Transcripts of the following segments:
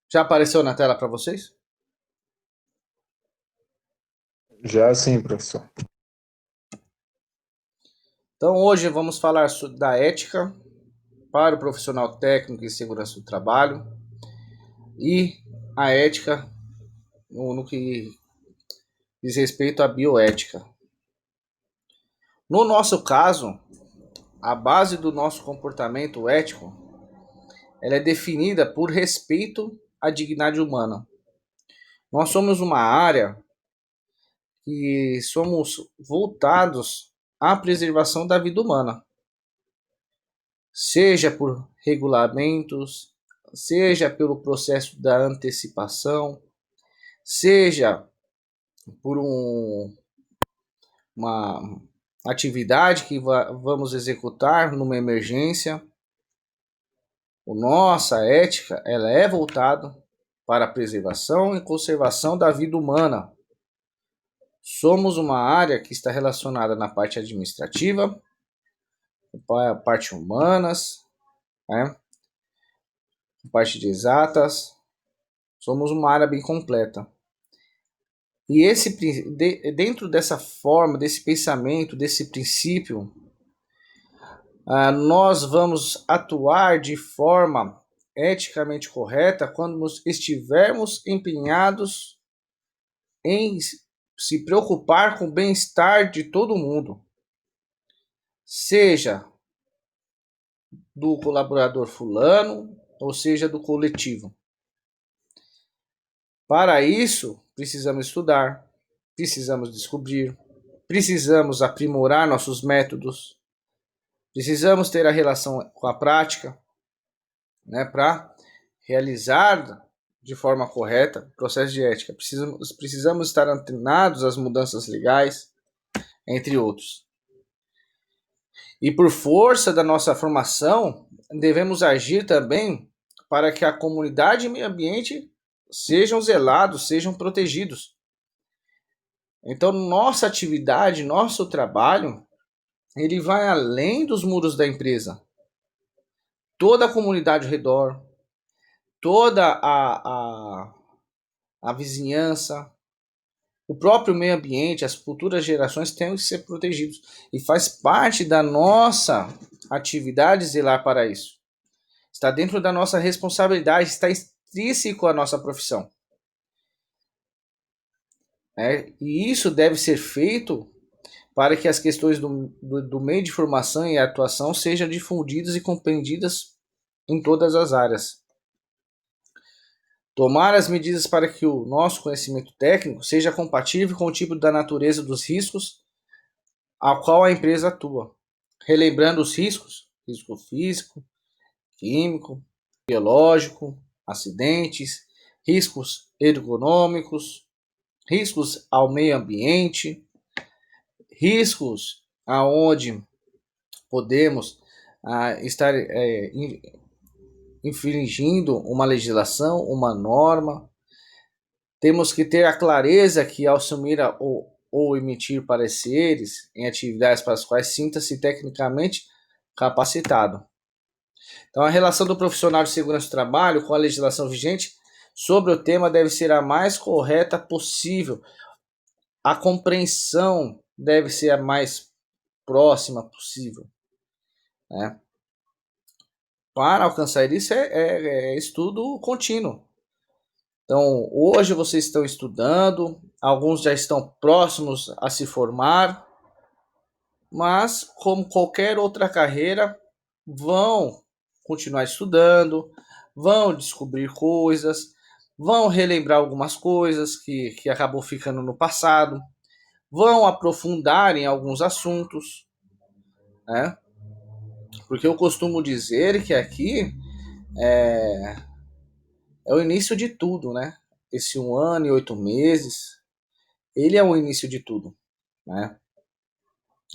Já apareceu na tela para vocês? Já sim, professor. Então, hoje vamos falar da ética para o profissional técnico em segurança do trabalho e a ética no que diz respeito à bioética. No nosso caso, a base do nosso comportamento ético ela é definida por respeito à dignidade humana. Nós somos uma área que somos voltados à preservação da vida humana, seja por regulamentos, seja pelo processo da antecipação, seja por uma atividade que vamos executar numa emergência. A nossa ética ela é voltada para a preservação e conservação da vida humana. Somos uma área que está relacionada na parte administrativa, a parte humanas, né? A parte de exatas. Somos uma área bem completa. E dentro dessa forma, desse pensamento, desse princípio, nós vamos atuar de forma eticamente correta quando estivermos empenhados em se preocupar com o bem-estar de todo mundo, seja do colaborador fulano, ou seja do coletivo. Para isso, precisamos estudar, precisamos descobrir, precisamos aprimorar nossos métodos, precisamos ter a relação com a prática, né, para realizar de forma correta o processo de ética. Precisamos estar antenados às mudanças legais, entre outros. E por força da nossa formação, devemos agir também para que a comunidade e o meio ambiente sejam zelados, sejam protegidos. Então, nossa atividade, nosso trabalho, ele vai além dos muros da empresa. Toda a comunidade ao redor, toda a vizinhança, o próprio meio ambiente, as futuras gerações têm que ser protegidos. E faz parte da nossa atividade zelar para isso. Está dentro da nossa responsabilidade, está intrínseco à nossa profissão. Né? E isso deve ser feito para que as questões do meio de formação e atuação sejam difundidas e compreendidas em todas as áreas. Tomar as medidas para que o nosso conhecimento técnico seja compatível com o tipo da natureza dos riscos ao qual a empresa atua. Relembrando os riscos, risco físico, químico, biológico, acidentes, riscos ergonômicos, riscos ao meio ambiente, riscos aonde podemos estar infringindo uma legislação, uma norma. Temos que ter a clareza que ao assumir ou emitir pareceres em atividades para as quais sinta-se tecnicamente capacitado. Então, a relação do profissional de segurança do trabalho com a legislação vigente sobre o tema deve ser a mais correta possível. A compreensão deve ser a mais próxima possível, né? Para alcançar isso é estudo contínuo. Então, hoje vocês estão estudando, alguns já estão próximos a se formar, mas como qualquer outra carreira, vão continuar estudando, vão descobrir coisas, vão relembrar algumas coisas que acabou ficando no passado, vão aprofundar em alguns assuntos, né? Porque eu costumo dizer que aqui é o início de tudo, né? Esse 1 ano e 8 meses, ele é o início de tudo, né?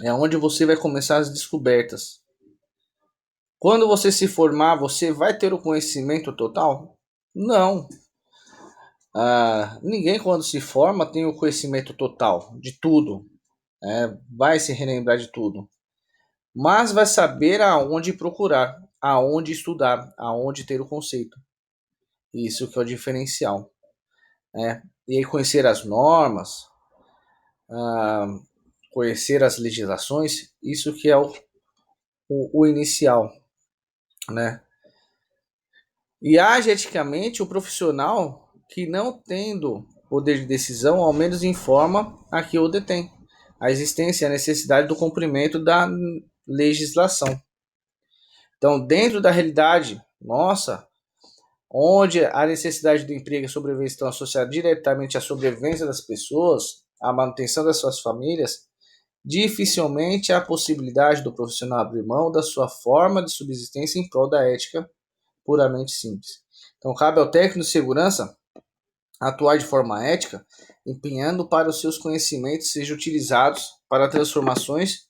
É onde você vai começar as descobertas. Quando você se formar, você vai ter o conhecimento total? Não. Ninguém, quando se forma, tem o conhecimento total de tudo. Vai se relembrar de tudo. Mas vai saber aonde procurar, aonde estudar, aonde ter o conceito. Isso que é o diferencial, né? E aí conhecer as normas, conhecer as legislações, isso que é o inicial, né? E age eticamente o profissional que, não tendo poder de decisão, ao menos informa a que o detém a existência e a necessidade do cumprimento da legislação. Então, dentro da realidade nossa, onde a necessidade do emprego e a sobrevivência estão associadas diretamente à sobrevivência das pessoas, à manutenção das suas famílias, dificilmente há possibilidade do profissional abrir mão da sua forma de subsistência em prol da ética puramente simples. Então, cabe ao técnico de segurança atuar de forma ética, empenhando para os seus conhecimentos sejam utilizados para transformações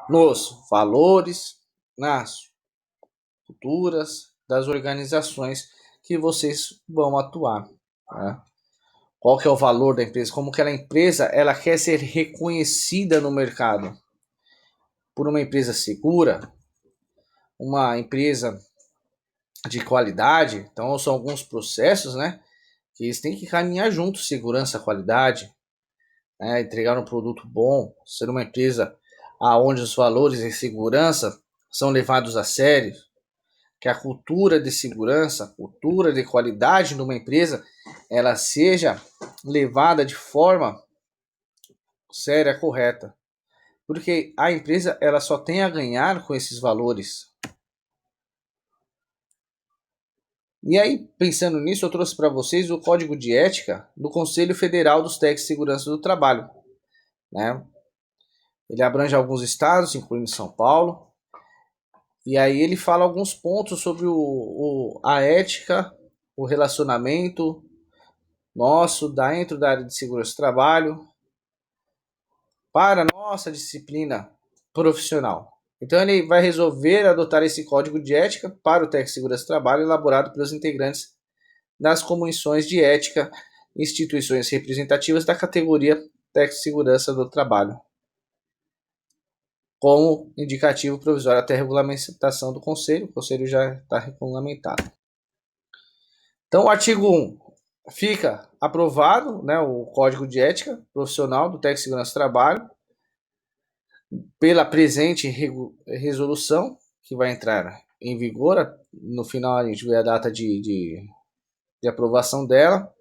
nos valores, nas culturas das organizações que vocês vão atuar, né? Qual que é o valor da empresa? Como que a empresa ela quer ser reconhecida no mercado por uma empresa segura, uma empresa de qualidade. Então são alguns processos, né, que eles têm que caminhar juntos: segurança, qualidade, né, entregar um produto bom, ser uma empresa aonde os valores de segurança são levados a sério, que a cultura de segurança, a cultura de qualidade de uma empresa, ela seja levada de forma séria, correta. Porque a empresa ela só tem a ganhar com esses valores. E aí, pensando nisso, eu trouxe para vocês o Código de Ética do Conselho Federal dos Técnicos de Segurança do Trabalho, né? Ele abrange alguns estados, incluindo São Paulo, e aí ele fala alguns pontos sobre a ética, o relacionamento nosso dentro da área de segurança do trabalho para a nossa disciplina profissional. Então ele vai resolver adotar esse código de ética para o técnico de segurança do trabalho, elaborado pelos integrantes das comissões de ética, instituições representativas da categoria técnico de segurança do trabalho, como indicativo provisório até a regulamentação do Conselho. O Conselho já está regulamentado. Então, o artigo 1 fica aprovado, né, o Código de Ética Profissional do Técnico de Segurança do Trabalho, pela presente resolução, que vai entrar em vigor. No final a gente vê a data de aprovação dela,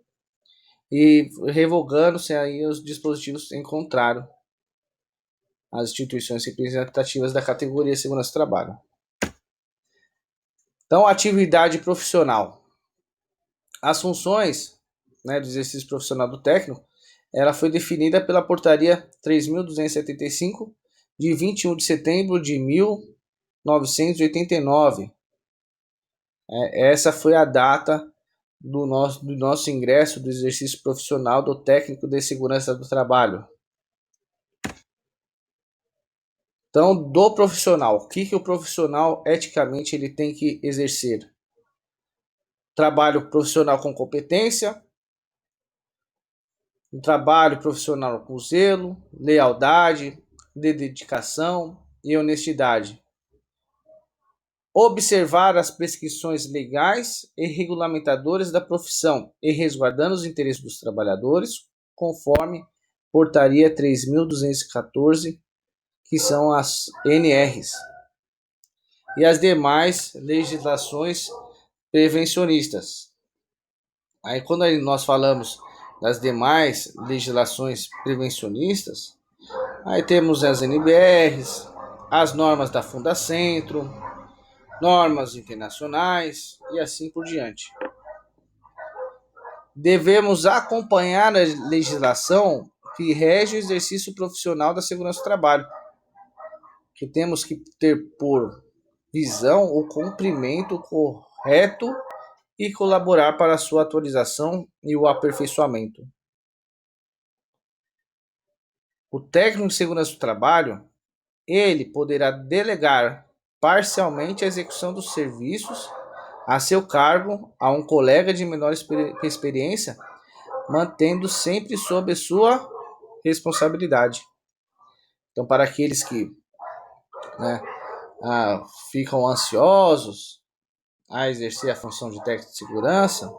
e revogando-se aí os dispositivos em contrário às instituições representativas da categoria de segurança do trabalho. Então, atividade profissional. As funções, né, do exercício profissional do técnico, ela foi definida pela portaria 3.275, de 21 de setembro de 1989. Essa foi a data do nosso ingresso do exercício profissional do técnico de segurança do trabalho. Então, do profissional, o que o profissional eticamente ele tem que exercer? Trabalho profissional com competência, um trabalho profissional com zelo, lealdade, dedicação e honestidade. Observar as prescrições legais e regulamentadoras da profissão e resguardando os interesses dos trabalhadores, conforme portaria 3.214, que são as NRs, e as demais legislações prevencionistas. Aí, quando nós falamos das demais legislações prevencionistas, aí temos as NBRs, as normas da Fundacentro, normas internacionais e assim por diante. Devemos acompanhar a legislação que rege o exercício profissional da segurança do trabalho, que temos que ter por visão o cumprimento correto e colaborar para a sua atualização e o aperfeiçoamento. O técnico de segurança do trabalho, ele poderá delegar parcialmente a execução dos serviços a seu cargo a um colega de menor experiência, mantendo sempre sob sua responsabilidade. Então, para aqueles que, né, ficam ansiosos a exercer a função de técnico de segurança,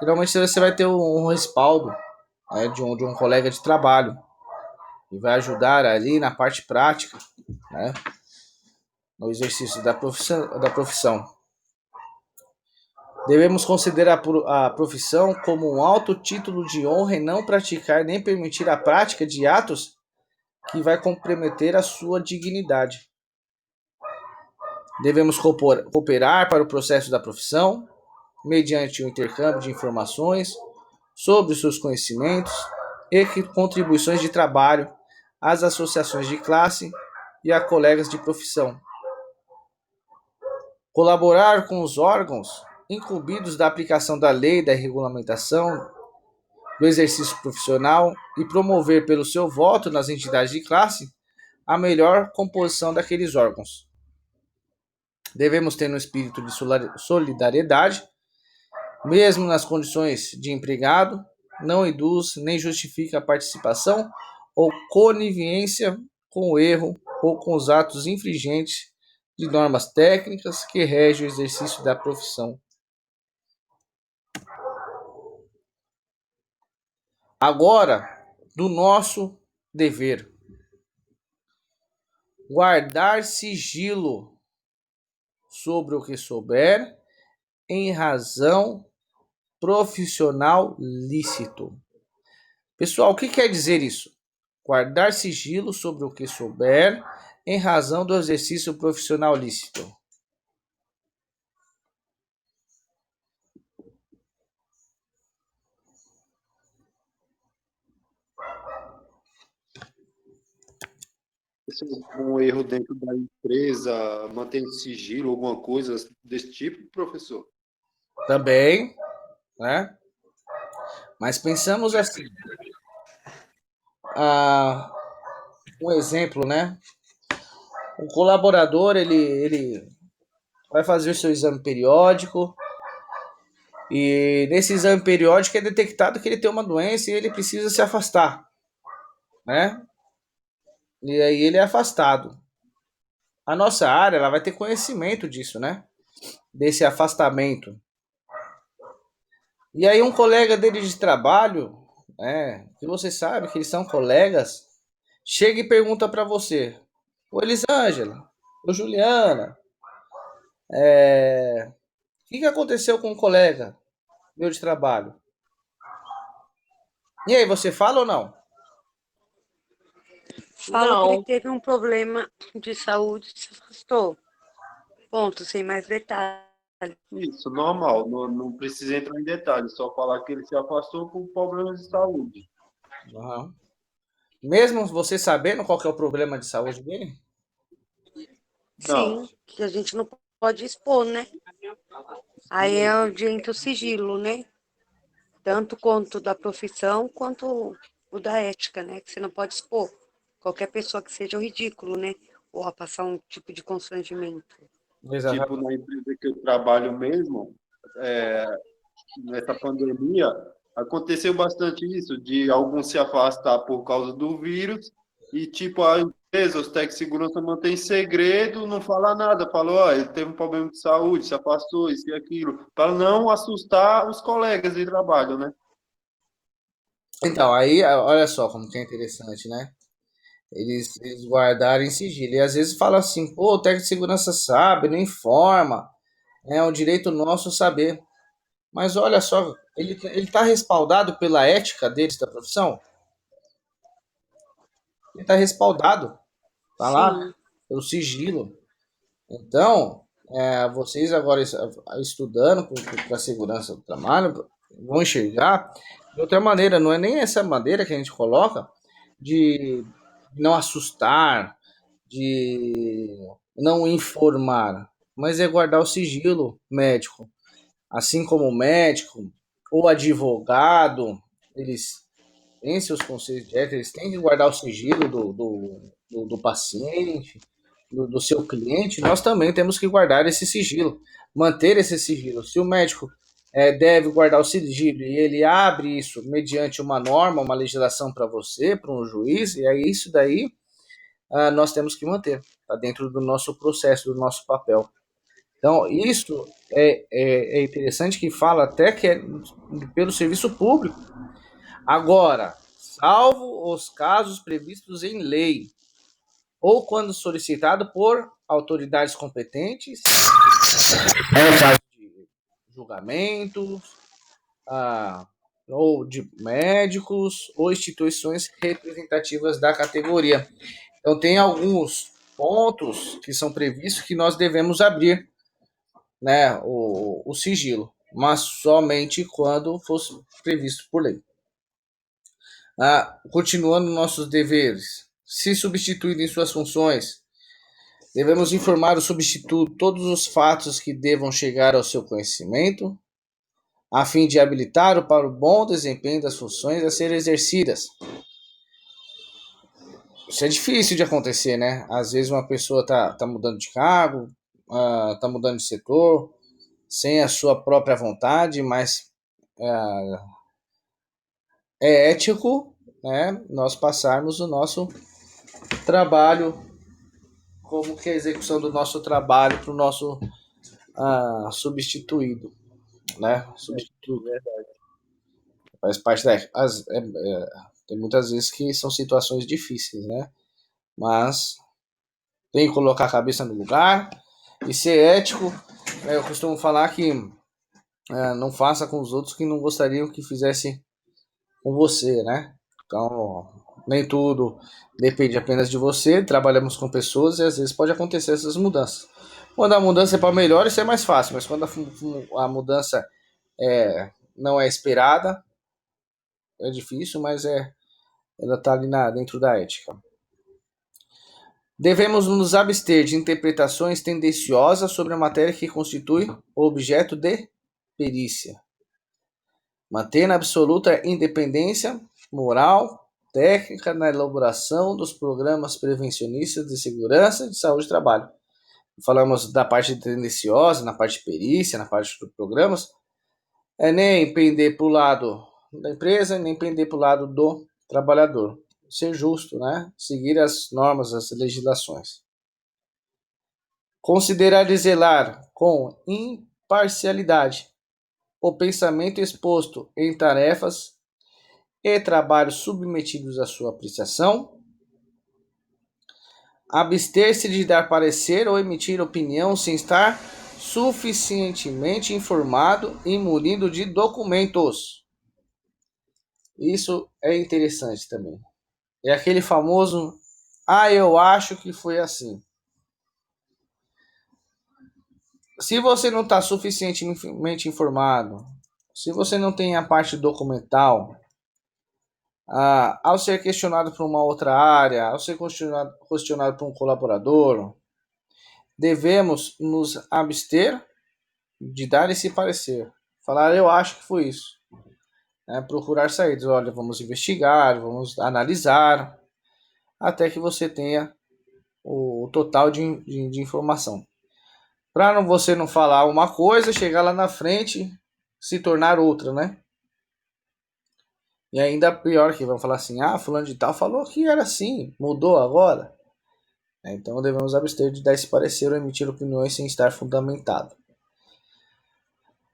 geralmente você vai ter um respaldo, né, de um colega de trabalho que vai ajudar ali na parte prática, né, no exercício da profissão. Devemos considerar a profissão como um alto título de honra e não praticar nem permitir a prática de atos que vai comprometer a sua dignidade. Devemos cooperar para o processo da profissão, mediante o intercâmbio de informações sobre seus conhecimentos e contribuições de trabalho às associações de classe e a colegas de profissão. Colaborar com os órgãos incumbidos da aplicação da lei e da regulamentação do exercício profissional e promover pelo seu voto nas entidades de classe a melhor composição daqueles órgãos. Devemos ter um espírito de solidariedade, mesmo nas condições de empregado, não induz nem justifica a participação ou conivência com o erro ou com os atos infringentes de normas técnicas que regem o exercício da profissão. Agora, do nosso dever. Guardar sigilo sobre o que souber em razão profissional lícito. Pessoal, o que quer dizer isso? Guardar sigilo sobre o que souber em razão do exercício profissional lícito. Um erro dentro da empresa, mantém sigilo, alguma coisa desse tipo, professor? Também, né? Mas pensamos assim. Um exemplo, né? O colaborador, ele vai fazer o seu exame periódico e nesse exame periódico é detectado que ele tem uma doença e ele precisa se afastar, né? E aí ele é afastado. A nossa área, ela vai ter conhecimento disso, né? Desse afastamento. E aí um colega dele de trabalho, né, que você sabe que eles são colegas, chega e pergunta para você: ô Elisângela, ô Juliana, o que aconteceu com um colega meu de trabalho? E aí, você fala ou não? Fala que ele teve um problema de saúde e se afastou. Ponto, sem mais detalhes. Isso, normal. Não precisa entrar em detalhes, só falar que ele se afastou por problemas de saúde. Uhum. Mesmo você sabendo qual que é o problema de saúde dele? Não. Sim, que a gente não pode expor, né? Aí é adianta o sigilo, né? Tanto quanto da profissão, quanto o da ética, né? Que você não pode expor qualquer pessoa que seja o ridículo, né? Ou a passar um tipo de constrangimento. Tipo, na empresa que eu trabalho mesmo, nessa pandemia, aconteceu bastante isso, de alguns se afastar por causa do vírus, e tipo, a empresa, os técnicos de segurança mantém segredo, não fala nada, falou, ó, ele teve um problema de saúde, se afastou, isso e aquilo, para não assustar os colegas de trabalho, né? Então, aí, olha só como que é interessante, né? Eles guardarem sigilo. E às vezes fala assim, pô, o técnico de segurança sabe, não informa. É um direito nosso saber. Mas olha só, ele está respaldado pela ética deles da profissão? Ele está respaldado. Tá lá, Sim. pelo sigilo. Então, vocês agora estudando para a segurança do trabalho vão enxergar de outra maneira. Não é nem essa maneira que a gente coloca de não assustar, de não informar, mas é guardar o sigilo médico. Assim como o médico ou advogado, eles têm seus conselhos de ética, eles têm que guardar o sigilo do paciente, do seu cliente, nós também temos que guardar esse sigilo, manter esse sigilo. Se o médico deve guardar o sigilo e ele abre isso mediante uma norma, uma legislação para você, para um juiz, e aí isso daí nós temos que manter, está dentro do nosso processo, do nosso papel. Então, isso é interessante, que fala até que é pelo serviço público. Agora, salvo os casos previstos em lei, ou quando solicitado por autoridades competentes, em caso de julgamentos, ou de médicos, ou instituições representativas da categoria. Então, tem alguns pontos que são previstos que nós devemos abrir, né, o sigilo, mas somente quando fosse previsto por lei. Continuando nossos deveres, se substituído em suas funções, devemos informar o substituto todos os fatos que devam chegar ao seu conhecimento, a fim de habilitar-o para o bom desempenho das funções a serem exercidas. Isso é difícil de acontecer, né? Às vezes uma pessoa tá mudando de cargo, tá mudando de setor, sem a sua própria vontade, mas é ético, né, nós passarmos o nosso trabalho, como que é a execução do nosso trabalho para o nosso substituído, né? Substituto. Faz parte tem muitas vezes que são situações difíceis, né? Mas tem que colocar a cabeça no lugar e ser ético. Eu costumo falar que não faça com os outros que não gostariam que fizesse com você, né? Então, nem tudo depende apenas de você. Trabalhamos com pessoas e às vezes pode acontecer essas mudanças. Quando a mudança é para melhor, isso é mais fácil, mas quando a mudança não é esperada, é difícil, mas ela está ali dentro da ética. Devemos nos abster de interpretações tendenciosas sobre a matéria que constitui o objeto de perícia. Manter na absoluta independência moral, técnica na elaboração dos programas prevencionistas de segurança e de saúde do trabalho. Falamos da parte tendenciosa, na parte de perícia, na parte dos programas, nem pender para o lado da empresa, nem pender para o lado do trabalhador. Ser justo, né? Seguir as normas, as legislações. Considerar e zelar com imparcialidade o pensamento exposto em tarefas e trabalhos submetidos à sua apreciação. Abster-se de dar parecer ou emitir opinião sem estar suficientemente informado e munido de documentos. Isso é interessante também. É aquele famoso, eu acho que foi assim. Se você não está suficientemente informado, se você não tem a parte documental, ao ser questionado por uma outra área, ao ser questionado por um colaborador, devemos nos abster de dar esse parecer. Falar, eu acho que foi isso. Procurar saídas. Olha, vamos investigar, vamos analisar, até que você tenha o total de informação. Para você não falar uma coisa, chegar lá na frente, se tornar outra, né? E ainda pior que vão falar assim, fulano de tal falou que era assim, mudou agora. Então devemos abster de dar esse parecer ou emitir opiniões sem estar fundamentado.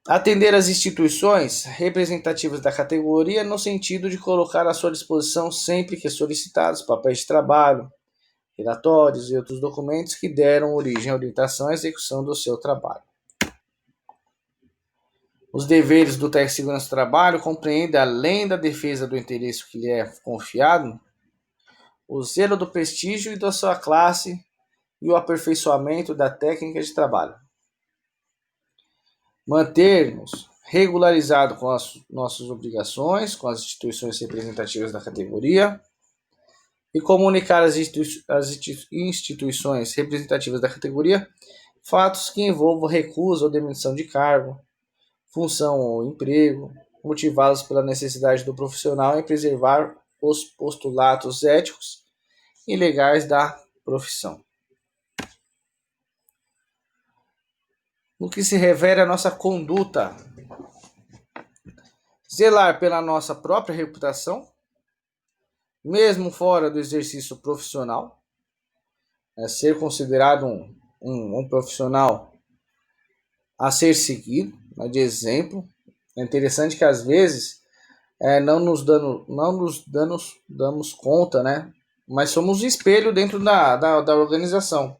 Atender às instituições representativas da categoria no sentido de colocar à sua disposição sempre que solicitados papéis de trabalho, relatórios e outros documentos que deram origem à orientação e execução do seu trabalho. Os deveres do técnico de segurança do trabalho compreendem, além da defesa do interesse que lhe é confiado, o zelo do prestígio e da sua classe e o aperfeiçoamento da técnica de trabalho. Manter-nos regularizado com as nossas obrigações, com as instituições representativas da categoria e comunicar às instituições representativas da categoria fatos que envolvam recusa ou demissão de cargo, função ou emprego, motivados pela necessidade do profissional em preservar os postulados éticos e legais da profissão. No que se refere à nossa conduta, zelar pela nossa própria reputação, mesmo fora do exercício profissional, ser considerado um profissional a ser seguido, né, de exemplo. É interessante que às vezes não nos damos conta, né? Mas somos um espelho dentro da organização.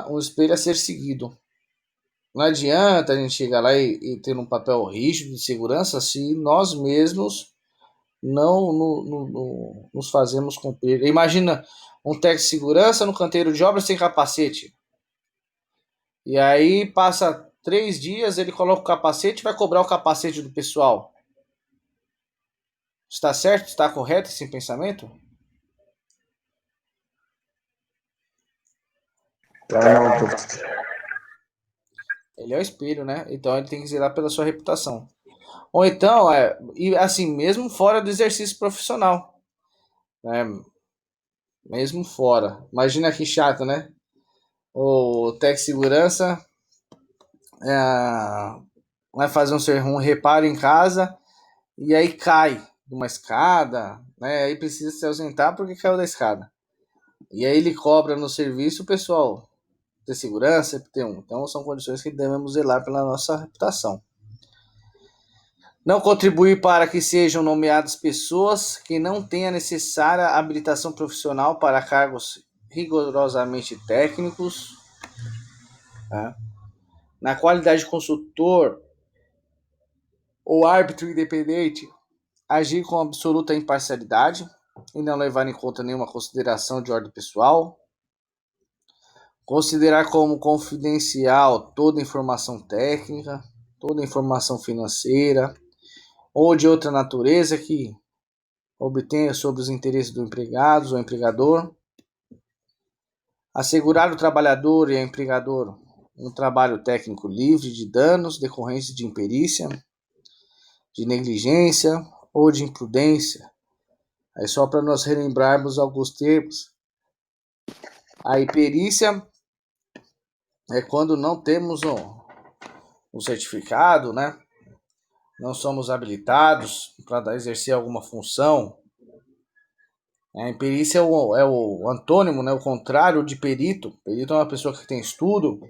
Um espelho a ser seguido. Não adianta a gente chegar lá e ter um papel rígido de segurança se nós mesmos não nos fazemos cumprir. Imagina um técnico de segurança no canteiro de obra sem capacete. E aí passa 3 dias, ele coloca o capacete e vai cobrar o capacete do pessoal. Está certo? Está correto esse pensamento? Tá, não, professor. Ele é o espelho, né? Então ele tem que zelar pela sua reputação. Ou então, e assim, mesmo fora do exercício profissional, né? Mesmo fora. Imagina que chato, né? O técnico de segurança vai fazer um reparo em casa e aí cai de uma escada, né? Aí precisa se ausentar porque caiu da escada. E aí ele cobra no serviço o pessoal de segurança, PT1. Então são condições que devemos zelar pela nossa reputação. Não contribuir para que sejam nomeadas pessoas que não tenham a necessária habilitação profissional para cargos rigorosamente técnicos. Tá? Na qualidade de consultor ou árbitro independente, agir com absoluta imparcialidade e não levar em conta nenhuma consideração de ordem pessoal. Considerar como confidencial toda informação técnica, toda informação financeira ou de outra natureza que obtenha sobre os interesses do empregado ou empregador. Assegurar o trabalhador e o empregador um trabalho técnico livre de danos decorrentes de imperícia, de negligência ou de imprudência. Aí só para nós relembrarmos alguns termos. A imperícia é quando não temos um certificado, né? Não somos habilitados para exercer alguma função. A imperícia é o antônimo, né? O contrário de perito. Perito é uma pessoa que tem estudo,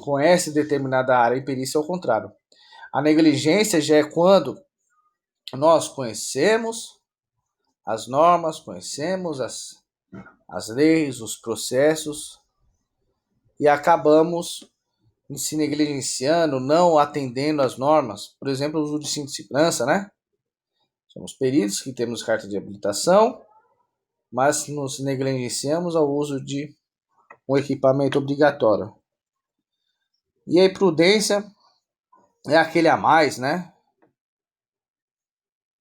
conhece determinada área. A imperícia é o contrário. A negligência já é quando nós conhecemos as normas, conhecemos as leis, os processos e acabamos se negligenciando, não atendendo às normas. Por exemplo, o uso de cinto de segurança, né? Somos peritos que temos carta de habilitação, mas nos negligenciamos ao uso de um equipamento obrigatório. E a imprudência é aquele a mais, né?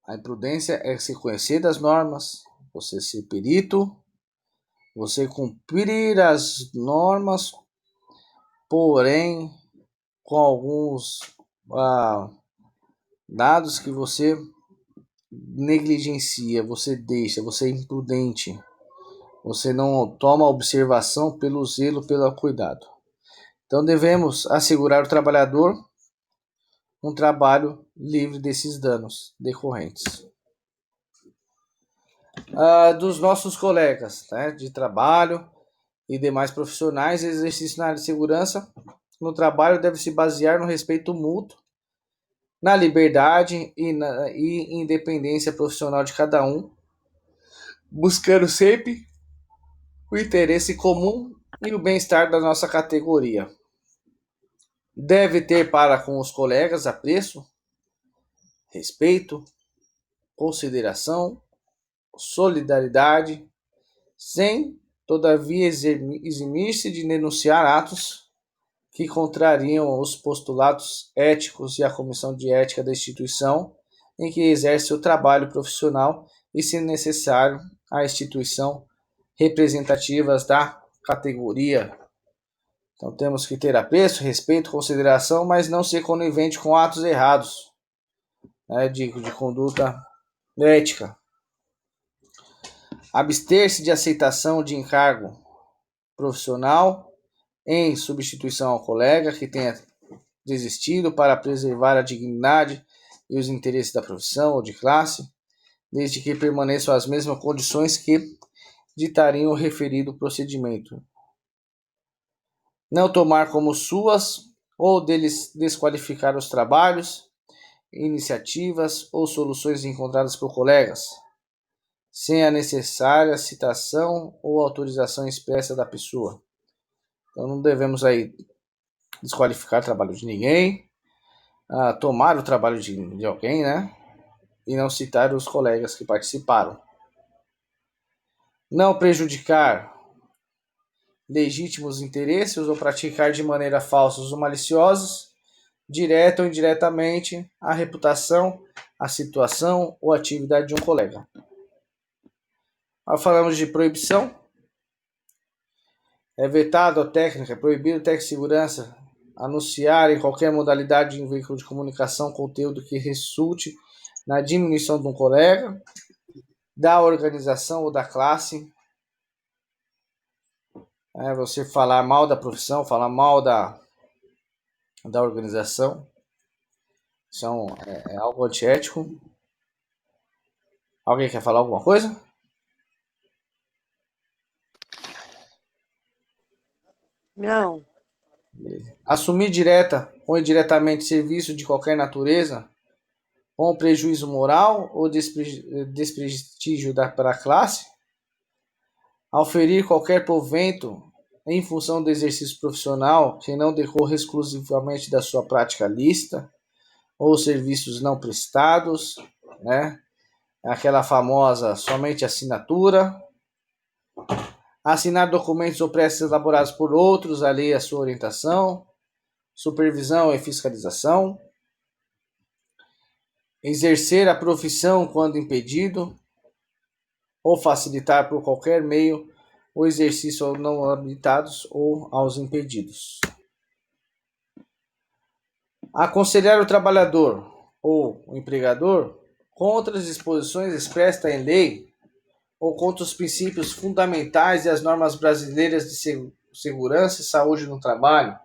A imprudência é se conhecer das normas, você ser perito, você cumprir as normas, porém com alguns dados que você negligencia, você deixa, você é imprudente, você não toma observação pelo zelo, pelo cuidado. Então devemos assegurar o trabalhador um trabalho livre desses danos decorrentes. Dos nossos colegas, né, de trabalho e demais profissionais, exercício na área de segurança no trabalho deve se basear no respeito mútuo, na liberdade e independência profissional de cada um, buscando sempre o interesse comum e o bem-estar da nossa categoria. Deve ter para com os colegas apreço, respeito, consideração, solidariedade, sem, todavia, eximir-se de denunciar atos que contrariam os postulados éticos e a comissão de ética da instituição em que exerce o trabalho profissional e, se necessário, a instituição representativas da categoria. Então temos que ter apreço, respeito, consideração, mas não ser conivente com atos errados, né, de conduta ética. Abster-se de aceitação de encargo profissional em substituição ao colega que tenha desistido para preservar a dignidade e os interesses da profissão ou de classe, desde que permaneçam as mesmas condições que ditariam o referido procedimento. não tomar como suas ou desqualificar os trabalhos, iniciativas ou soluções encontradas por colegas, sem a necessária citação ou autorização expressa da pessoa. Então não devemos aí desqualificar o trabalho de ninguém, tomar o trabalho de alguém, né? E não citar os colegas que participaram. Não prejudicar legítimos interesses ou praticar de maneira falsas ou maliciosas, direta ou indiretamente, a reputação, a situação ou atividade de um colega. Aí falamos de proibição. É vetado a técnica, é proibido o técnico de segurança anunciar em qualquer modalidade de um veículo de comunicação conteúdo que resulte na diminuição de um colega, da organização ou da classe. Você falar mal da profissão, falar mal da organização. Isso é algo antiético. Alguém quer falar alguma coisa? Não. Assumir direta ou indiretamente serviço de qualquer natureza, com prejuízo moral ou desprestígio para a classe. Auferir qualquer provento em função do exercício profissional que não decorra exclusivamente da sua prática lícita ou serviços não prestados, né? Aquela famosa somente assinatura. Assinar documentos ou preces elaborados por outros alheio à sua orientação, supervisão e fiscalização. Exercer a profissão quando impedido, ou facilitar por qualquer meio o exercício aos não habilitados ou aos impedidos. Aconselhar o trabalhador ou o empregador contra as disposições expressas em lei ou contra os princípios fundamentais e as normas brasileiras de segurança e saúde no trabalho.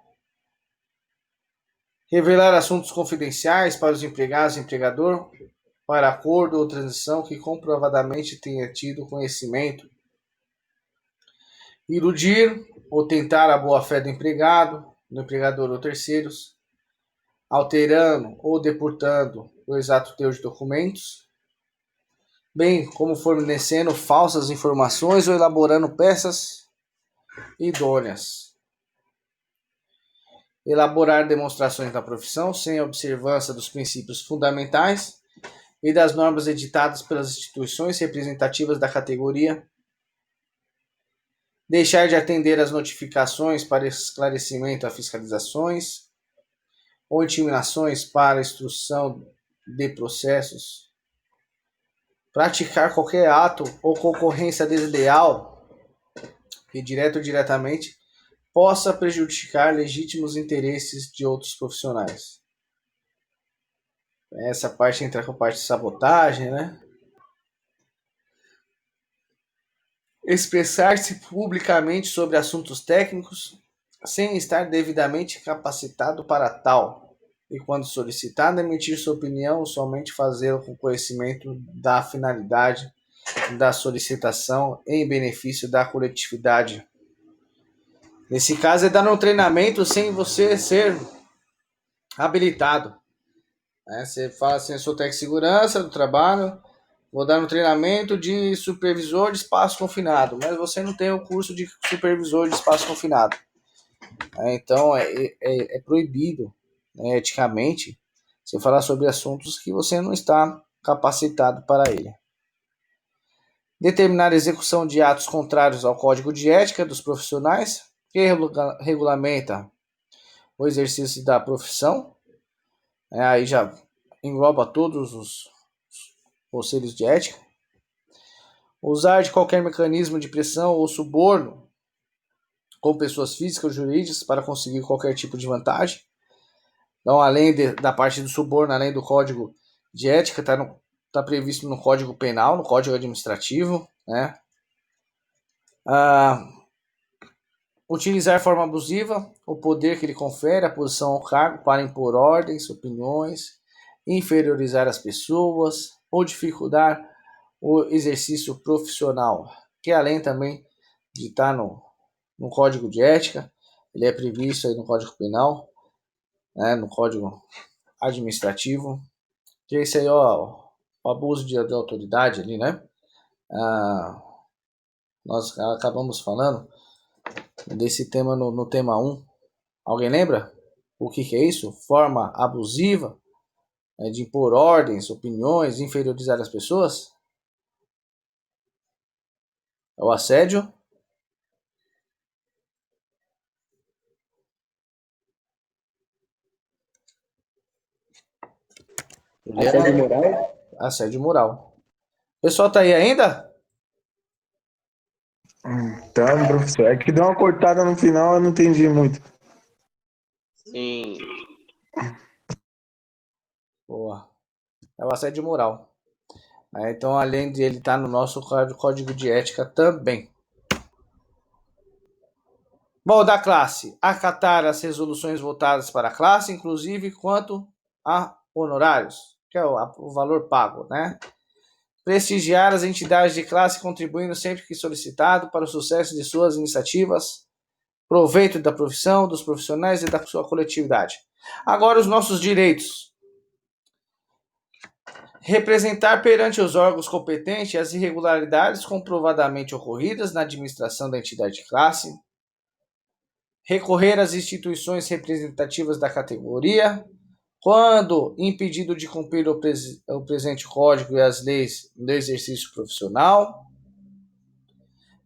Revelar assuntos confidenciais para os empregados e empregador para acordo ou transição que comprovadamente tenha tido conhecimento. Iludir ou tentar a boa-fé do empregado, do empregador ou terceiros, alterando ou depurtando o exato teor de documentos, bem como fornecendo falsas informações ou elaborando peças idôneas. Elaborar demonstrações da profissão sem a observância dos princípios fundamentais e das normas editadas pelas instituições representativas da categoria. Deixar de atender às notificações para esclarecimento a fiscalizações ou intimidações para instrução de processos. Praticar qualquer ato ou concorrência desleal que, direto ou diretamente, possa prejudicar legítimos interesses de outros profissionais. Essa parte entra com a parte de sabotagem, né? Expressar-se publicamente sobre assuntos técnicos sem estar devidamente capacitado para tal, e quando solicitado, emitir sua opinião, somente fazê-lo com conhecimento da finalidade da solicitação em benefício da coletividade. Nesse caso, é dar um treinamento sem você ser habilitado. Você fala assim, eu sou técnico de segurança do trabalho, vou dar um treinamento de supervisor de espaço confinado, mas você não tem o curso de supervisor de espaço confinado. Então, é proibido, né, eticamente, você falar sobre assuntos que você não está capacitado para ele. Determinar a execução de atos contrários ao Código de Ética dos profissionais, que regulamenta o exercício da profissão. Aí já engloba todos os conselhos de ética. Usar de qualquer mecanismo de pressão ou suborno com pessoas físicas ou jurídicas para conseguir qualquer tipo de vantagem. Então, além da parte do suborno, além do Código de Ética, está previsto no Código Penal, no Código Administrativo, né? Utilizar de forma abusiva o poder que lhe confere a posição ao cargo para impor ordens, opiniões, inferiorizar as pessoas ou dificultar o exercício profissional, que além também de estar no Código de Ética, Ele é previsto aí no Código Penal, né, no Código Administrativo, que é isso aí, ó, o abuso de autoridade ali, né? Nós acabamos falando desse tema no tema 1. Alguém lembra? O que é isso? Forma abusiva de impor ordens, opiniões, inferiorizar as pessoas? É o assédio? Assédio moral? Assédio moral. O pessoal tá aí ainda? Então, professor. É que deu uma cortada no final, eu não entendi muito. Sim. Boa. É o assédio moral. Então, além de ele estar no nosso código de ética também. Bom, da classe. Acatar as resoluções votadas para a classe, inclusive quanto a honorários, que é o valor pago, né? Prestigiar as entidades de classe, contribuindo sempre que solicitado para o sucesso de suas iniciativas, proveito da profissão, dos profissionais e da sua coletividade. Agora, os nossos direitos. Representar perante os órgãos competentes as irregularidades comprovadamente ocorridas na administração da entidade de classe. Recorrer às instituições representativas da categoria, quando impedido de cumprir o presente código e as leis do exercício profissional.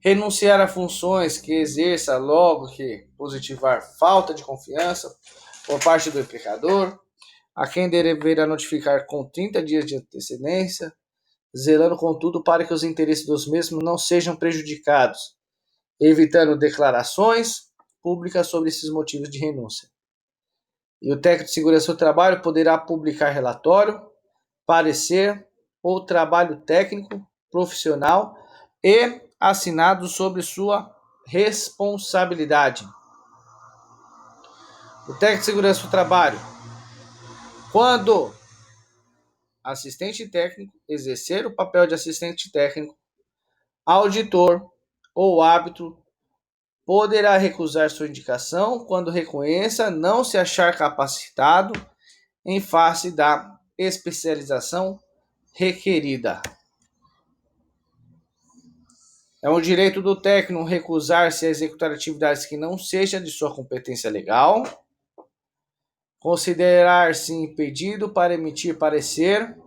Renunciar a funções que exerça logo que positivar falta de confiança por parte do implicador, a quem deverá notificar com 30 dias de antecedência, zelando, contudo, para que os interesses dos mesmos não sejam prejudicados, evitando declarações públicas sobre esses motivos de renúncia. E o técnico de segurança do trabalho poderá publicar relatório, parecer ou trabalho técnico, profissional e assinado sobre sua responsabilidade. O técnico de segurança do trabalho, quando assistente técnico exercer o papel de assistente técnico, auditor ou árbitro, poderá recusar sua indicação quando reconheça não se achar capacitado em face da especialização requerida. É um direito do técnico recusar-se a executar atividades que não sejam de sua competência legal, considerar-se impedido para emitir parecer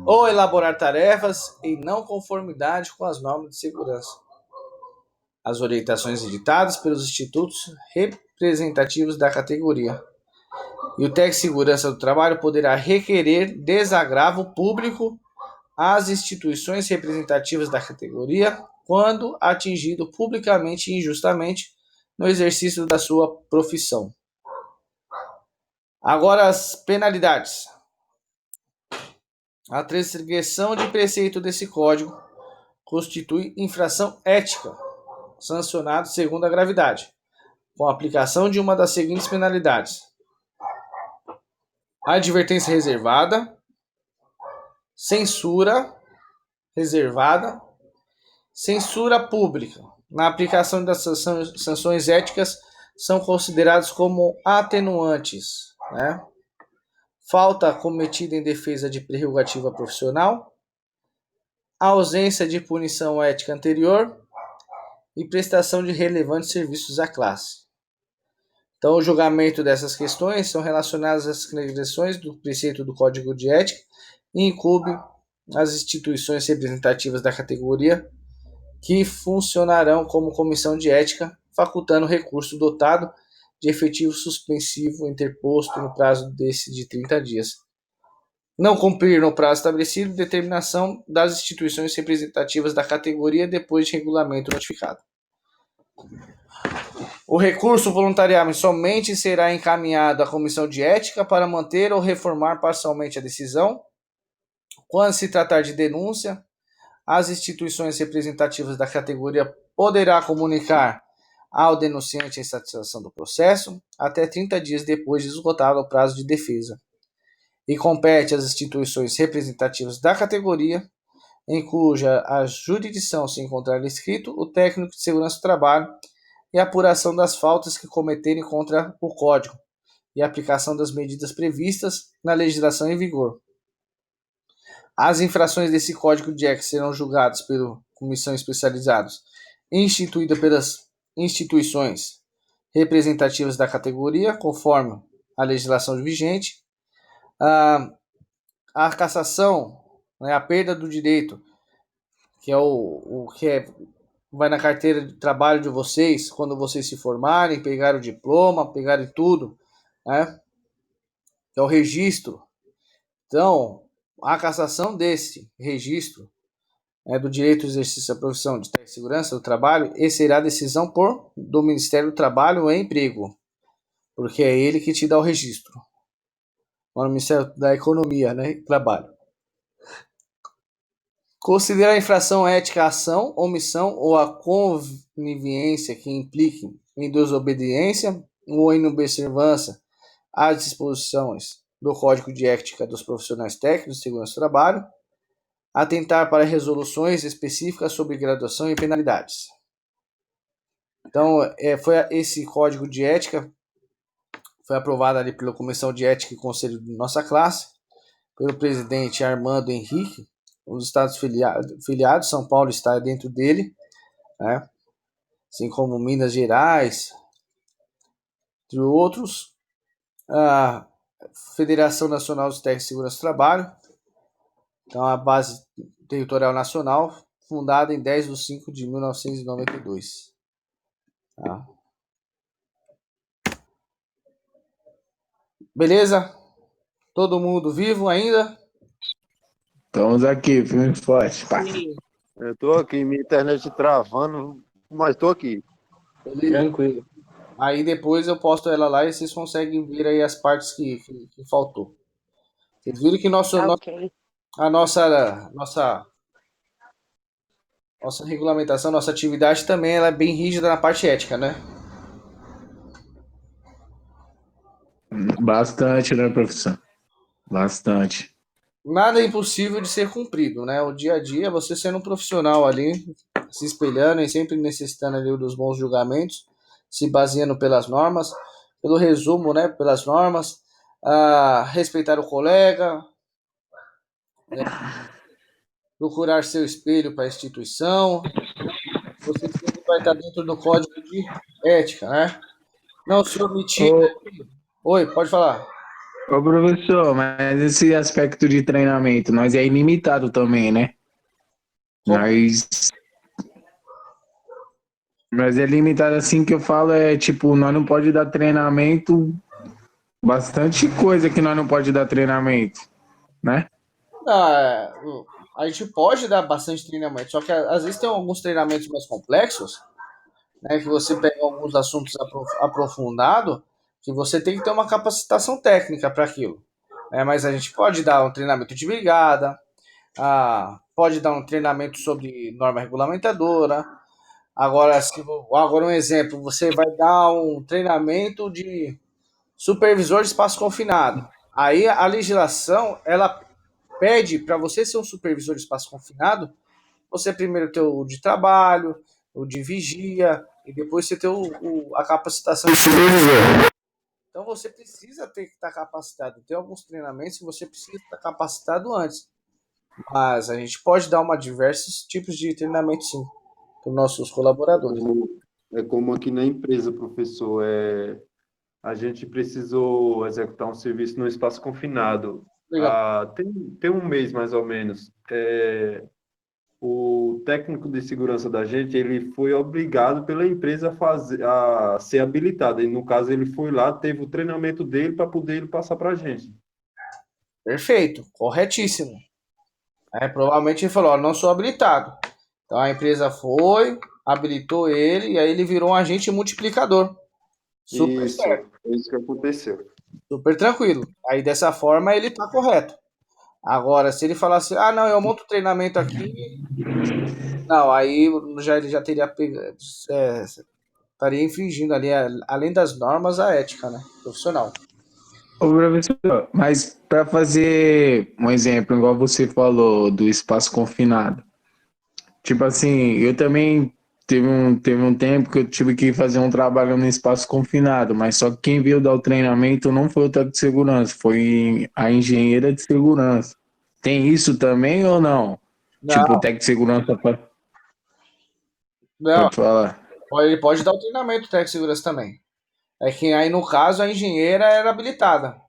ou elaborar tarefas em não conformidade com as normas de segurança, as orientações editadas pelos institutos representativos da categoria. E o técnico de segurança do trabalho poderá requerer desagravo público às instituições representativas da categoria quando atingido publicamente e injustamente no exercício da sua profissão. Agora as penalidades. A transgressão de preceito desse código constitui infração ética, sancionado segundo a gravidade, com a aplicação de uma das seguintes penalidades: advertência reservada, censura reservada, censura pública. Na aplicação das sanções éticas são consideradas como atenuantes, né? Falta cometida em defesa de prerrogativa profissional, ausência de punição ética anterior e prestação de relevantes serviços à classe. Então, o julgamento dessas questões são relacionadas às transgressões do preceito do Código de Ética e incumbe as instituições representativas da categoria, que funcionarão como comissão de ética, facultando recurso dotado de efetivo suspensivo interposto no prazo de 30 dias. Não cumprir no prazo estabelecido, determinação das instituições representativas da categoria depois de regulamento notificado. O recurso voluntariamente somente será encaminhado à comissão de ética para manter ou reformar parcialmente a decisão. Quando se tratar de denúncia, as instituições representativas da categoria poderá comunicar ao denunciante a insatisfação do processo até 30 dias depois de esgotado o prazo de defesa. E compete às instituições representativas da categoria, em cuja a jurisdição se encontrar inscrito, o técnico de segurança do trabalho, e apuração das faltas que cometerem contra o Código e aplicação das medidas previstas na legislação em vigor. As infrações desse Código de Ética serão julgadas pela comissão especializada instituída pelas instituições representativas da categoria, conforme a legislação vigente. A cassação, né, a perda do direito, que é o que vai na carteira de trabalho de vocês, quando vocês se formarem, pegarem o diploma, pegarem tudo, né, que é o registro. Então, a cassação desse registro, né, do direito de exercício da profissão de técnico de segurança do trabalho, esse será decisão do Ministério do Trabalho e Emprego, porque é ele que te dá o registro. O Ministério da Economia, né, Trabalho. Considerar a infração ética a ação, omissão ou a conivência que implique em desobediência ou em observância às disposições do Código de Ética dos Profissionais Técnicos de Segurança do Trabalho, atentar para resoluções específicas sobre graduação e penalidades. Então, foi esse Código de Ética foi aprovado ali pela Comissão de Ética e Conselho de nossa classe, pelo presidente Armando Henrique. Os estados filiados, São Paulo está dentro dele, né? Assim como Minas Gerais, entre outros. A Federação Nacional dos Técnicos de Segurança do Trabalho, então a base territorial nacional, fundada em 10/5/1992. Tá? Beleza? Todo mundo vivo ainda? Estamos aqui, firme e forte. Pá. Eu tô aqui, minha internet travando, mas tô aqui. Tranquilo. Aí depois eu posto ela lá e vocês conseguem ver aí as partes que faltou. Vocês viram que Ok. a nossa regulamentação, nossa atividade também ela é bem rígida na parte ética, né? Bastante, né, professor? Bastante. Nada é impossível de ser cumprido, né? O dia a dia, você sendo um profissional ali, se espelhando e sempre necessitando ali dos bons julgamentos, se baseando pelas normas, pelo resumo, né? Pelas normas, respeitar o colega, né? Procurar seu espelho para a instituição, você sempre vai estar dentro do código de ética, né? Não se omitir. Oi, pode falar. Ô, professor, mas esse aspecto de treinamento, nós é ilimitado também, né? Mas é limitado assim que eu falo, tipo, nós não pode dar treinamento, bastante coisa que nós não pode dar treinamento, né? A gente pode dar bastante treinamento, só que às vezes tem alguns treinamentos mais complexos, né, que você pega alguns assuntos aprofundados, que você tem que ter uma capacitação técnica para aquilo. Mas a gente pode dar um treinamento de brigada, pode dar um treinamento sobre norma regulamentadora. Agora um exemplo, você vai dar um treinamento de supervisor de espaço confinado. Aí a legislação, ela pede para você ser um supervisor de espaço confinado, você primeiro ter o de trabalho, o de vigia, e depois você ter a capacitação de supervisor. Então você precisa ter que estar capacitado. Tem alguns treinamentos que você precisa estar capacitado antes. Mas a gente pode dar diversos tipos de treinamento, sim, para os nossos colaboradores. É como aqui na empresa, professor. A gente precisou executar um serviço no espaço confinado. Tem um mês, mais ou menos. O técnico de segurança da gente, ele foi obrigado pela empresa a ser habilitado. E, no caso, ele foi lá, teve o treinamento dele para poder ele passar para a gente. Perfeito, corretíssimo. Provavelmente ele falou, não sou habilitado. Então a empresa foi, habilitou ele, e aí ele virou um agente multiplicador. Super certo. É isso que aconteceu. Super tranquilo. Aí dessa forma ele tá correto. Agora, se ele falasse, não, eu monto treinamento aqui, não, aí ele já teria estaria infringindo ali, além das normas, a ética, né, profissional. Ô, professor, mas para fazer um exemplo, igual você falou, do espaço confinado, tipo assim, eu também teve um tempo que eu tive que fazer um trabalho no espaço confinado, mas só que quem veio dar o treinamento não foi o técnico de segurança, foi a engenheira de segurança. Tem isso também ou não? Tipo, o Não, técnico de segurança não. pode falar. Ele pode dar o treinamento técnico de segurança também. É que aí, no caso, a engenheira era habilitada,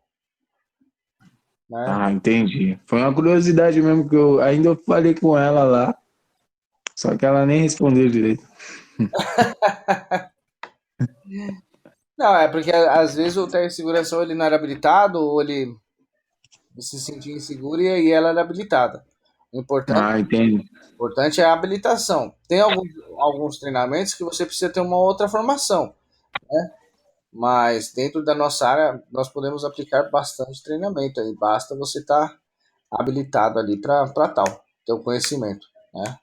né? Ah, entendi. Foi uma curiosidade mesmo que eu ainda falei com ela lá, só que ela nem respondeu direito. Não, é porque às vezes o técnico de segurança ou ele não era habilitado, ou ele se sentia inseguro e aí ela era habilitada. O importante, Ah, entendi. importante é a habilitação. Tem alguns treinamentos que você precisa ter uma outra formação, mas dentro da nossa área nós podemos aplicar bastante treinamento aí. Basta você estar habilitado ali para tal, ter o conhecimento, né?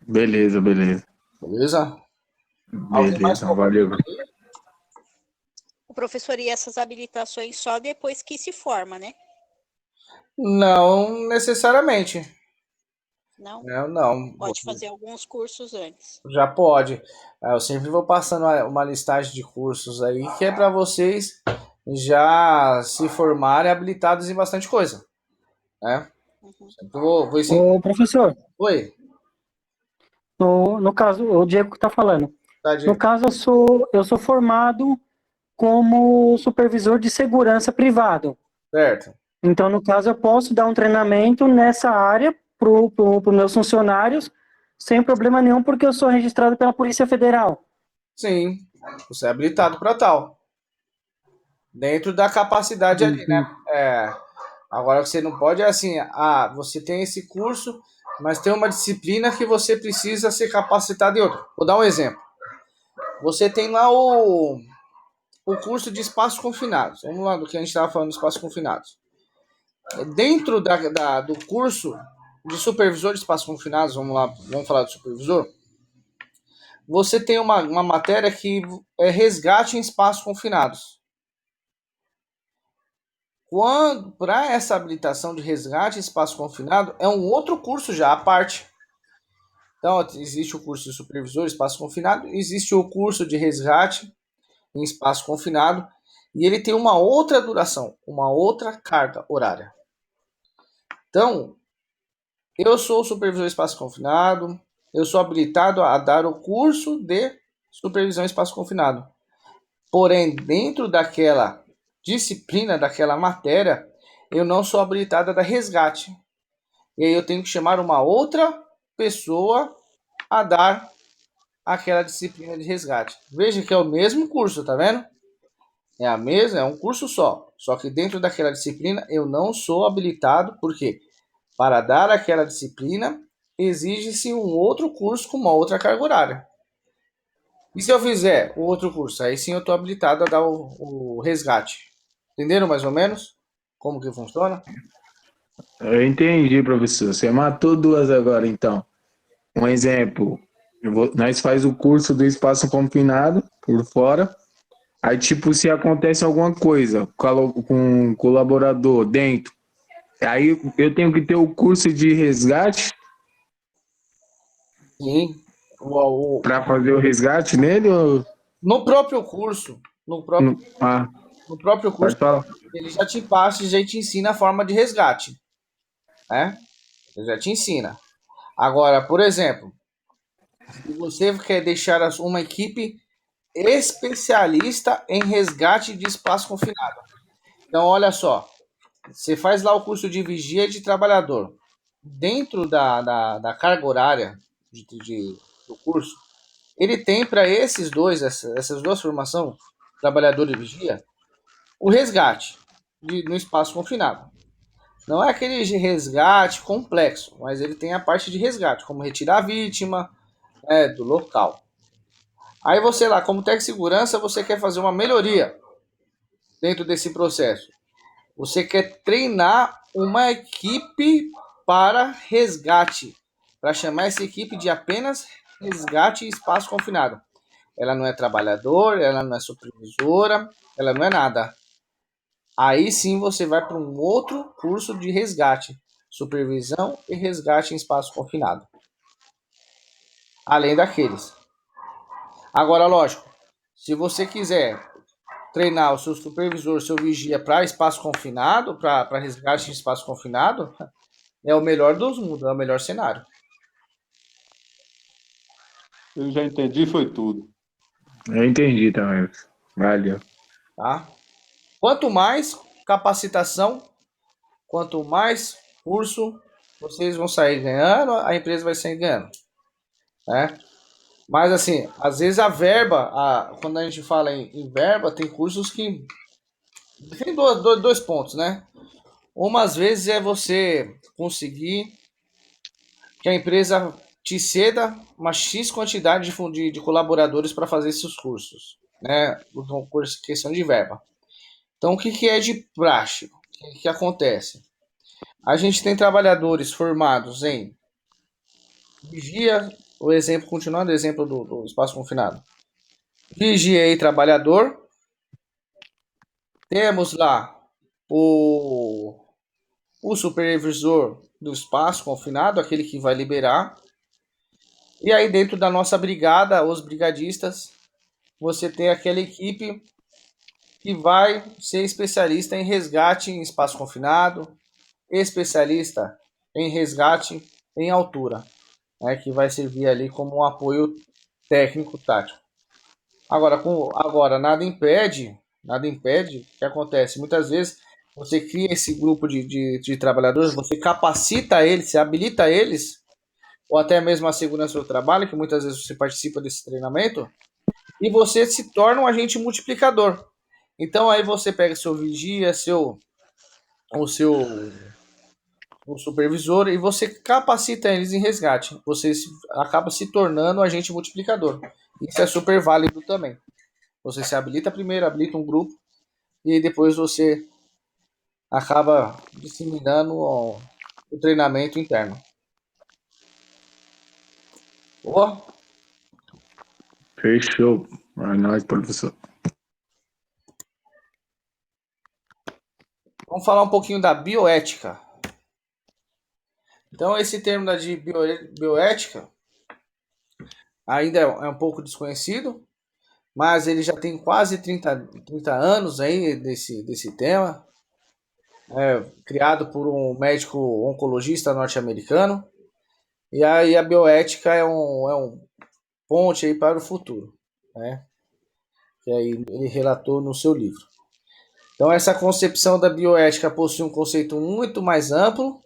Beleza, beleza. Beleza? Alguém mais Beleza, qualquer valeu. dúvida aí? O professor, e essas habilitações só depois que se forma, né? Não necessariamente. Não? Não. Pode fazer alguns cursos antes. Já pode. Eu sempre vou passando uma listagem de cursos aí que é para vocês já se formarem habilitados em bastante coisa, né? Uhum. Sempre vou Ô, professor, Oi, no caso, o Diego que está falando. tá, No Diego? caso, eu sou formado como supervisor de segurança privado. Certo. Então, no caso, eu posso dar um treinamento nessa área para os meus funcionários sem problema nenhum, porque eu sou registrado pela Polícia Federal. Sim, você é habilitado para tal. Dentro da capacidade ali, né? É, agora você não pode assim, você tem esse curso, mas tem uma disciplina que você precisa ser capacitado em outra. Vou dar um exemplo. Você tem lá o curso de espaços confinados. Vamos lá do que a gente estava falando de espaços confinados. Dentro do curso de supervisor de espaços confinados, vamos lá, vamos falar do supervisor, você tem uma matéria que é resgate em espaços confinados. Para essa habilitação de resgate em espaço confinado, é um outro curso já à parte. Então, existe o curso de supervisor de espaço confinado, existe o curso de resgate em espaço confinado, e ele tem uma outra duração, uma outra carga horária. Então, eu sou supervisor de espaço confinado, eu sou habilitado a dar o curso de supervisão em espaço confinado. Porém, dentro daquela disciplina, daquela matéria, eu não sou habilitado a dar resgate. E aí eu tenho que chamar uma outra pessoa a dar aquela disciplina de resgate. Veja que é o mesmo curso, tá vendo? É um curso só. Só que dentro daquela disciplina eu não sou habilitado, porque para dar aquela disciplina exige-se um outro curso com uma outra carga horária. E se eu fizer o outro curso, aí sim eu estou habilitado a dar o resgate. Entenderam mais ou menos como que funciona? Eu entendi, professor. Você matou duas agora, então. Um exemplo, nós faz o curso do espaço confinado por fora. Aí, tipo, se acontece alguma coisa com o colaborador dentro, aí eu tenho que ter o curso de resgate Sim. O, o, para fazer o resgate nele? no próprio curso, Ah, no próprio pode curso, falar. ele já te passa e já te ensina a forma de resgate, né? Ele já te ensina. Agora, por exemplo, se você quer deixar uma equipe especialista em resgate de espaço confinado. Então, olha só, você faz lá o curso de vigia de trabalhador. Dentro da carga horária do curso, ele tem para essas duas formações, trabalhador e vigia, o resgate no espaço confinado. Não é aquele resgate complexo, mas ele tem a parte de resgate, como retirar a vítima, do local. Aí você lá, como técnico de segurança, você quer fazer uma melhoria dentro desse processo. Você quer treinar uma equipe para resgate, para chamar essa equipe de apenas resgate em espaço confinado. Ela não é trabalhador, ela não é supervisora, ela não é nada. Aí sim você vai para um outro curso de resgate, supervisão e resgate em espaço confinado. além daqueles. Agora, lógico, se você quiser treinar o seu supervisor, seu vigia para espaço confinado, para resgate em espaço confinado, é o melhor dos mundos, é o melhor cenário. Eu já entendi, foi tudo. Eu entendi também. Valeu. Tá? Quanto mais capacitação, quanto mais curso vocês vão sair ganhando, a empresa vai sair ganhando. Né? Mas assim, às vezes a verba, quando a gente fala em verba, tem cursos que tem dois pontos, né? Uma às vezes é você conseguir que a empresa te ceda uma X quantidade de colaboradores para fazer esses cursos, né? Questão de verba. Então, o que é de praxe? O que acontece? A gente tem trabalhadores formados em vigia, o exemplo, continuando o exemplo do espaço confinado. Vigia e trabalhador. Temos lá o supervisor do espaço confinado, aquele que vai liberar. E aí, dentro da nossa brigada, os brigadistas, você tem aquela equipe que vai ser especialista em resgate em espaço confinado, especialista em resgate em altura, né, que vai servir ali como um apoio técnico tático. Agora nada impede o que acontece. Muitas vezes você cria esse grupo de trabalhadores, você capacita eles, você habilita eles, ou até mesmo a segurança do trabalho, que muitas vezes você participa desse treinamento, e você se torna um agente multiplicador. Então aí você pega seu vigia, o seu o supervisor e você capacita eles em resgate. Você acaba se tornando um agente multiplicador. Isso é super válido também. Você se habilita primeiro, habilita um grupo e depois você acaba disseminando o treinamento interno. Boa? Fechou. É nóis, professor. Vamos falar um pouquinho da bioética. Então, esse termo de bioética ainda é um pouco desconhecido, mas ele já tem quase 30 anos aí desse tema, criado por um médico oncologista norte-americano. E aí a bioética é um ponte aí para o futuro, né? Que aí ele relatou no seu livro. Então, essa concepção da bioética possui um conceito muito mais amplo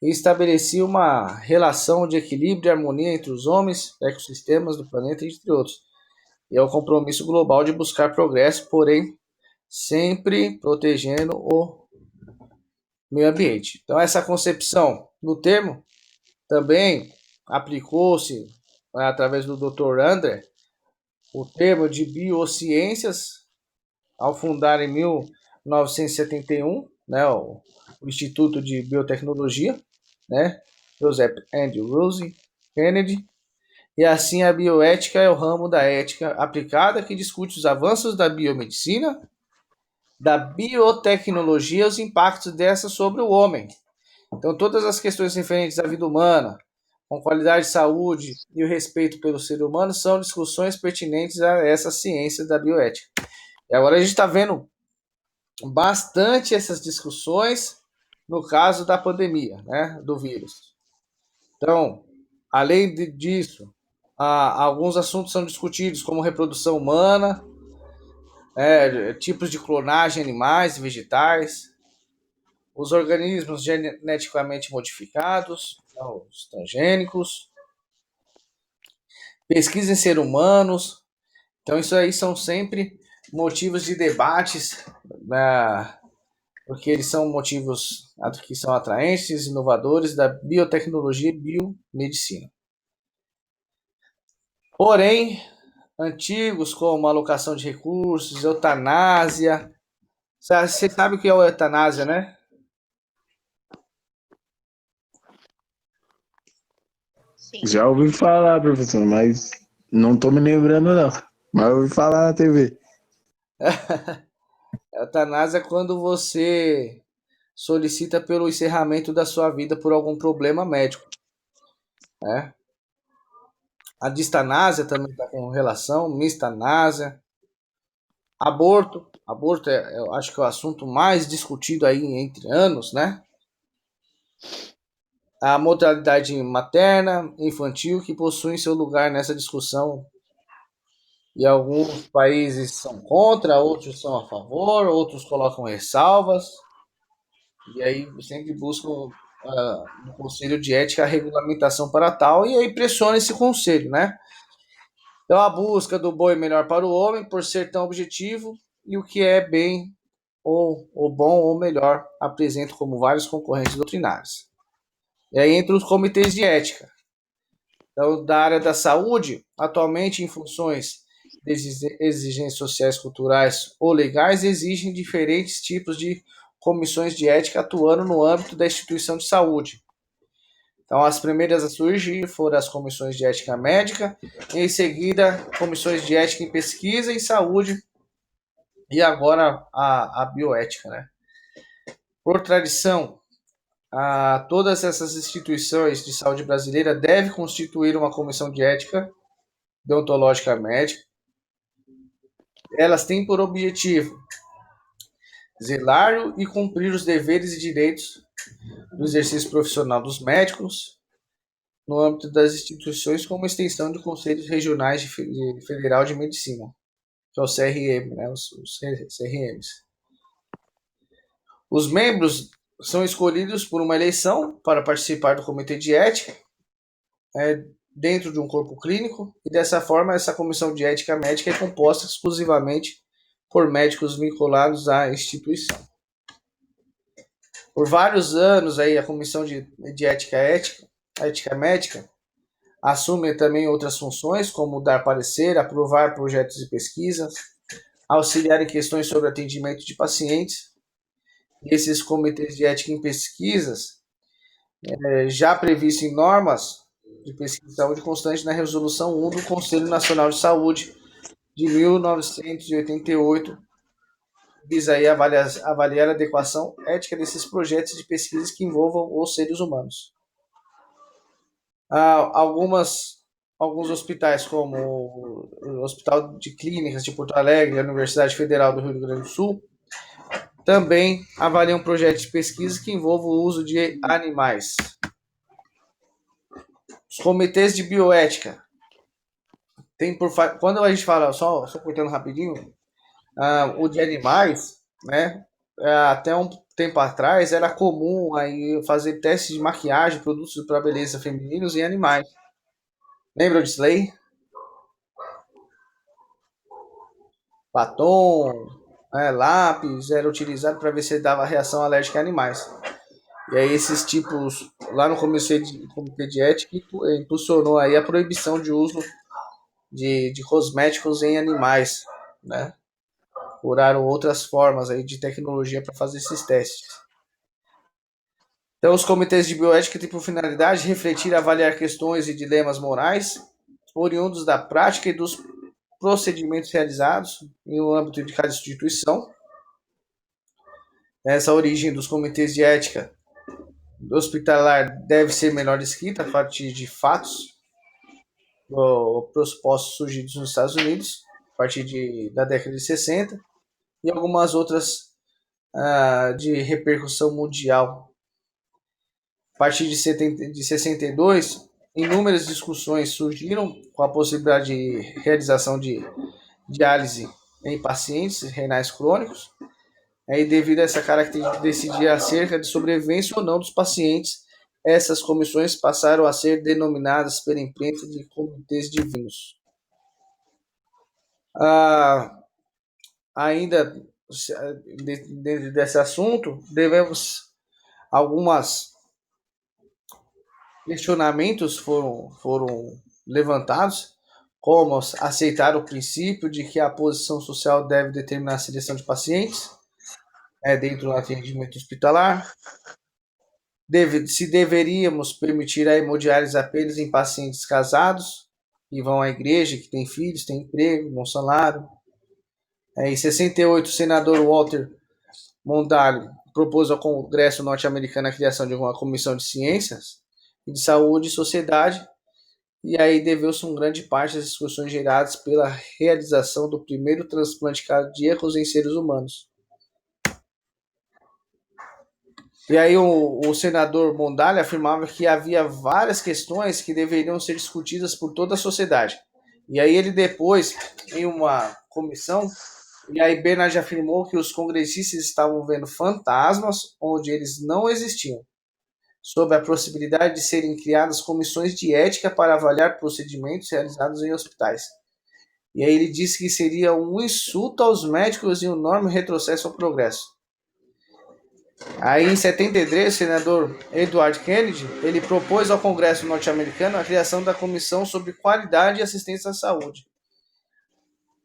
e estabelecia uma relação de equilíbrio e harmonia entre os homens, ecossistemas do planeta, entre outros. E é o compromisso global de buscar progresso, porém, sempre protegendo o meio ambiente. Então, essa concepção no termo também aplicou-se, né, através do Dr. André, o termo de biociências, ao fundar em 1971, né, o Instituto de Biotecnologia, né, Joseph Andrew Rose Kennedy, e assim a bioética é o ramo da ética aplicada que discute os avanços da biomedicina, da biotecnologia e os impactos dessa sobre o homem. Então, todas as questões referentes à vida humana, com qualidade de saúde e o respeito pelo ser humano são discussões pertinentes a essa ciência da bioética. E agora a gente está vendo bastante essas discussões no caso da pandemia, né, do vírus. Então, além disso, alguns assuntos são discutidos, como reprodução humana, tipos de clonagem animais e vegetais, os organismos geneticamente modificados, os transgênicos, pesquisa em seres humanos. Então, isso aí são sempre motivos de debates, né, porque eles são motivos que são atraentes, inovadores da biotecnologia e biomedicina. Porém, antigos como alocação de recursos, eutanásia. Você sabe o que é a eutanásia, né? Sim. Já ouvi falar, professor, mas não tô me lembrando, não. Mas eu ouvi falar na TV. Eutanásia é quando você solicita pelo encerramento da sua vida por algum problema médico, né? A distanásia também está com relação, mistanásia. Aborto. Aborto eu acho que é o assunto mais discutido aí entre anos, né? A mortalidade materna, infantil, que possuem seu lugar nessa discussão. E alguns países são contra, outros são a favor, outros colocam ressalvas. E aí sempre buscam no Conselho de Ética a regulamentação para tal, e aí pressiona esse conselho, né? Então a busca do bom e melhor para o homem, por ser tão objetivo, e o que é bem ou bom ou melhor, apresenta como vários concorrentes doutrinários. E aí entre os comitês de ética. Então, da área da saúde, atualmente em funções de exigências sociais, culturais ou legais, exigem diferentes tipos de comissões de ética atuando no âmbito da instituição de saúde. Então, as primeiras a surgir foram as comissões de ética médica, e em seguida, comissões de ética em pesquisa e saúde, e agora a bioética, né? Por tradição, todas essas instituições de saúde brasileira devem constituir uma comissão de ética deontológica médica. Elas têm por objetivo zelar e cumprir os deveres e direitos do exercício profissional dos médicos no âmbito das instituições, como extensão de conselhos regionais de federal de medicina, que é o CRM, né, os CRMs. Os membros são escolhidos por uma eleição para participar do comitê de ética, dentro de um corpo clínico, e dessa forma essa comissão de ética médica é composta exclusivamente por médicos vinculados à instituição. Por vários anos aí a comissão de ética médica assume também outras funções, como dar parecer, aprovar projetos de pesquisas, auxiliar em questões sobre atendimento de pacientes. Esses comitês de ética em pesquisas, já previsto em normas de pesquisa de saúde constante na Resolução 1 do Conselho Nacional de Saúde de 1988, visa aí avaliar a adequação ética desses projetos de pesquisas que envolvam os seres humanos. Alguns hospitais, como o Hospital de Clínicas de Porto Alegre e a Universidade Federal do Rio Grande do Sul, também avaliam projetos de pesquisa que envolvam o uso de animais. Os comitês de bioética. Quando a gente fala, só cortando rapidinho, o de animais, né? Até um tempo atrás era comum aí fazer testes de maquiagem, produtos para beleza femininos em animais. Lembram disso aí? Batom, lápis era utilizado para ver se dava reação alérgica a animais. E aí esses tipos, lá no comitê de ética, impulsionou aí a proibição de uso de cosméticos em animais, né? Procuraram outras formas aí de tecnologia para fazer esses testes. Então, os comitês de bioética têm por finalidade refletir e avaliar questões e dilemas morais oriundos da prática e dos procedimentos realizados no âmbito de cada instituição. Essa origem dos comitês de ética hospitalar deve ser melhor descrita a partir de fatos pressupostos surgidos nos Estados Unidos, a partir da década de 60, e algumas outras de repercussão mundial. A partir de 62, inúmeras discussões surgiram com a possibilidade de realização de diálise em pacientes renais crônicos, e devido a essa característica de decidir acerca de sobrevivência ou não dos pacientes, essas comissões passaram a ser denominadas pela imprensa de comitês divinos. Ainda dentro desse assunto, devemos algumas questionamentos foram levantados, como aceitar o princípio de que a posição social deve determinar a seleção de pacientes dentro do atendimento hospitalar, se deveríamos permitir a hemodiálise apenas em pacientes casados, que vão à igreja, que têm filhos, têm emprego, bom salário. Em 68, o senador Walter Mondale propôs ao Congresso norte-americano a criação de uma comissão de ciências e de saúde e sociedade, e aí deveu-se uma grande parte das discussões geradas pela realização do primeiro transplante cardíaco em seres humanos. E aí o senador Mondale afirmava que havia várias questões que deveriam ser discutidas por toda a sociedade. E aí ele depois, em uma comissão, e aí Bernard afirmou que os congressistas estavam vendo fantasmas onde eles não existiam, sobre a possibilidade de serem criadas comissões de ética para avaliar procedimentos realizados em hospitais. E aí ele disse que seria um insulto aos médicos e um enorme retrocesso ao progresso. Aí em 73, o senador Edward Kennedy, ele propôs ao Congresso norte-americano a criação da Comissão sobre Qualidade e Assistência à Saúde,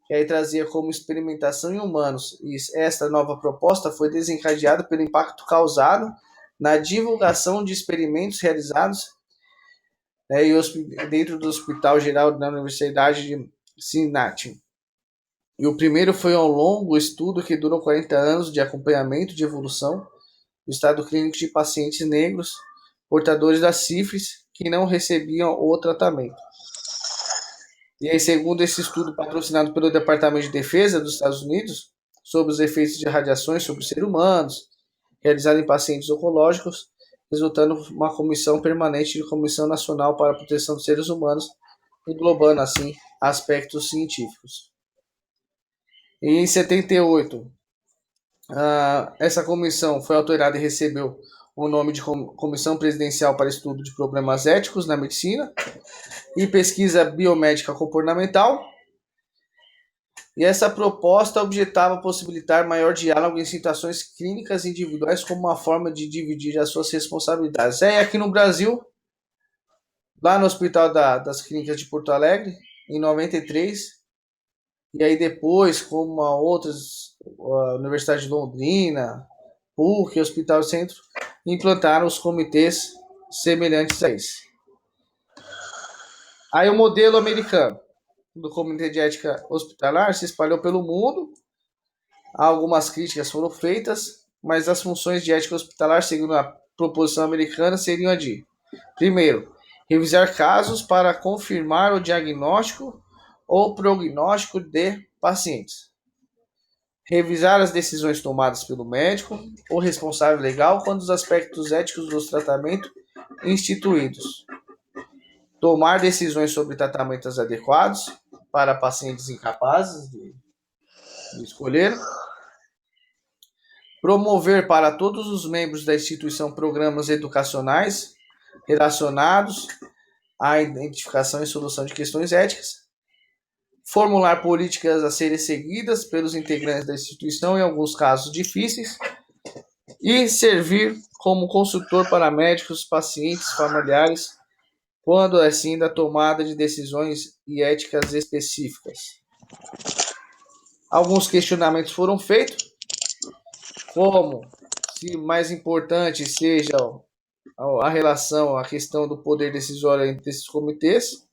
que aí trazia como experimentação em humanos. E esta nova proposta foi desencadeada pelo impacto causado na divulgação de experimentos realizados, né, dentro do Hospital Geral da Universidade de Cincinnati. E o primeiro foi um longo estudo que durou 40 anos de acompanhamento de evolução do estado clínico de pacientes negros portadores da sífilis que não recebiam o tratamento. E aí, segundo esse estudo patrocinado pelo Departamento de Defesa dos Estados Unidos sobre os efeitos de radiações sobre os seres humanos, realizado em pacientes oncológicos, resultando uma comissão permanente de Comissão Nacional para a Proteção dos Seres Humanos, englobando assim aspectos científicos. E em 78, essa comissão foi alterada e recebeu o nome de Comissão Presidencial para Estudo de Problemas Éticos na Medicina e Pesquisa Biomédica Comportamental. E essa proposta objetava possibilitar maior diálogo em situações clínicas individuais como uma forma de dividir as suas responsabilidades. É aqui no Brasil, lá no Hospital das Clínicas de Porto Alegre, em 93, e aí depois, como a Universidade de Londrina, PUC, Hospital Centro, implantaram os comitês semelhantes a esse. Aí o modelo americano do Comitê de Ética Hospitalar se espalhou pelo mundo. Algumas críticas foram feitas, mas as funções de ética hospitalar, segundo a proposição americana, seriam a de: primeiro, revisar casos para confirmar o diagnóstico ou prognóstico de pacientes. Revisar as decisões tomadas pelo médico ou responsável legal quanto aos aspectos éticos dos tratamentos instituídos. Tomar decisões sobre tratamentos adequados para pacientes incapazes de escolher. Promover para todos os membros da instituição programas educacionais relacionados à identificação e solução de questões éticas. Formular políticas a serem seguidas pelos integrantes da instituição em alguns casos difíceis. E servir como consultor para médicos, pacientes, familiares, quando assim da tomada de decisões e éticas específicas. Alguns questionamentos foram feitos, como se mais importante seja a relação, a questão do poder decisório entre esses comitês,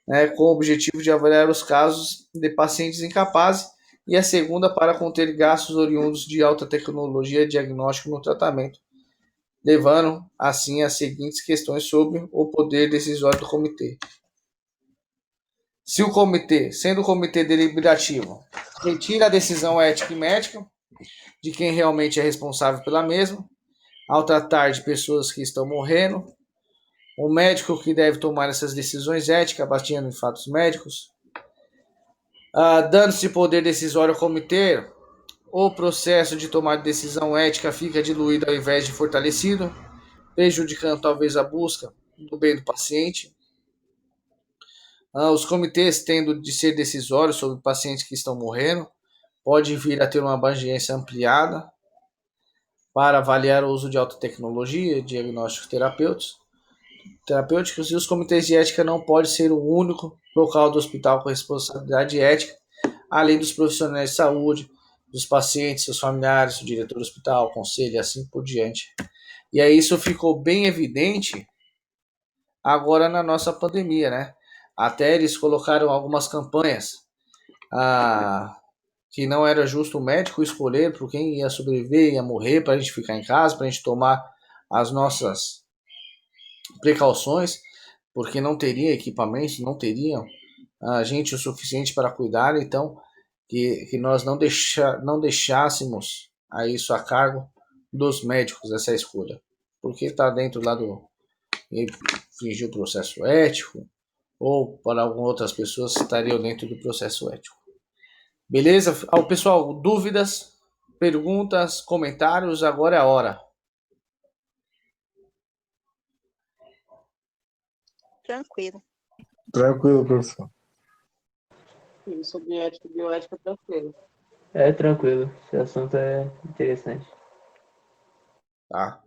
né, com o objetivo de avaliar os casos de pacientes incapazes, e a segunda para conter gastos oriundos de alta tecnologia diagnóstico no tratamento, levando assim as seguintes questões sobre o poder decisório do comitê. Se o comitê, sendo o comitê deliberativo, retira a decisão ética e médica de quem realmente é responsável pela mesma, ao tratar de pessoas que estão morrendo, o médico que deve tomar essas decisões éticas, baseando em fatos médicos, dando-se poder decisório ao comitê, o processo de tomar decisão ética fica diluído ao invés de fortalecido, prejudicando talvez a busca do bem do paciente. Os comitês, tendo de ser decisórios sobre pacientes que estão morrendo, pode vir a ter uma abrangência ampliada para avaliar o uso de alta tecnologia, diagnósticos terapêuticos, e os comitês de ética não podem ser o único local do hospital com responsabilidade ética, além dos profissionais de saúde, dos pacientes, seus familiares, o diretor do hospital, o conselho e assim por diante. E aí isso ficou bem evidente agora na nossa pandemia, né? Até eles colocaram algumas campanhas que não era justo o médico escolher por quem ia sobreviver, ia morrer, para a gente ficar em casa, para a gente tomar as nossas precauções. porque não teria equipamentos, não teriam gente o suficiente para cuidar, então que nós não deixássemos a isso a cargo dos médicos essa escolha, porque está dentro lá do infringir o processo ético, ou para algumas outras pessoas estariam dentro do processo ético. Beleza? Pessoal, dúvidas, perguntas, comentários, agora é a hora. Tranquilo. Tranquilo, professor. Sobre ética e bioética, tranquilo. É tranquilo, esse assunto é interessante. Tá?